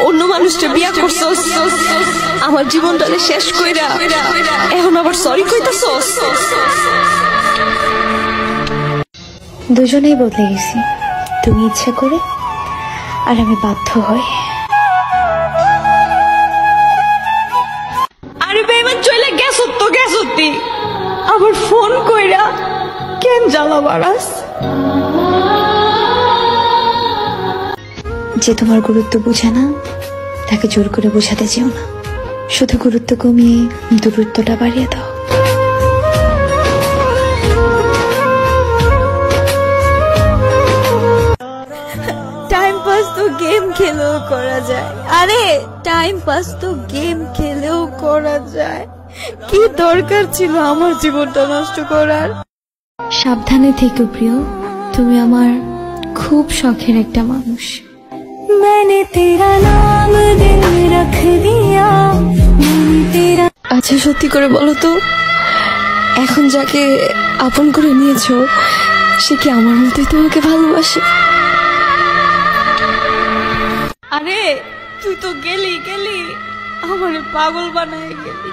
অন্য মানুষটা বিয়া করছস, আমার জীবনটারে শেষ কইরা এখন আবার সরি কইতাছস। দুজনেই বদলে গেছি, তুমি ইচ্ছা করে আর আমি বাধ্য হই। আরে বেমান চলে গেছত তো গেছতি, আবার ফোন কইরা কেন জ্বালা বাড়াস? যে তোমার গুরুত্ব বুঝে না তাকে জোর করে বোঝাতে চেও না, শুধু গুরুত্ব কমিয়ে দূরত্বটা বাড়িয়ে দাও। টাইম পাস তো গেম খেলেও করা যায়, আরে টাইম পাস তো গেম খেলেও করা যায়, কি দরকার ছিল আমার জীবনটা নষ্ট করার? সাবধানে থেকো প্রিয়, তুমি আমার খুব শখের একটা মানুষ। मैंने तेरा नाम दिल रख दिया, तेरा। আচ্ছা সত্যি করে বলো তো, এখন যাকে আপন করে নিয়েছো সে কি আমার মতোই তোমাকে ভালোবাসে? আরে তুই তো গেলি আমার পাগল বানায় গেলি।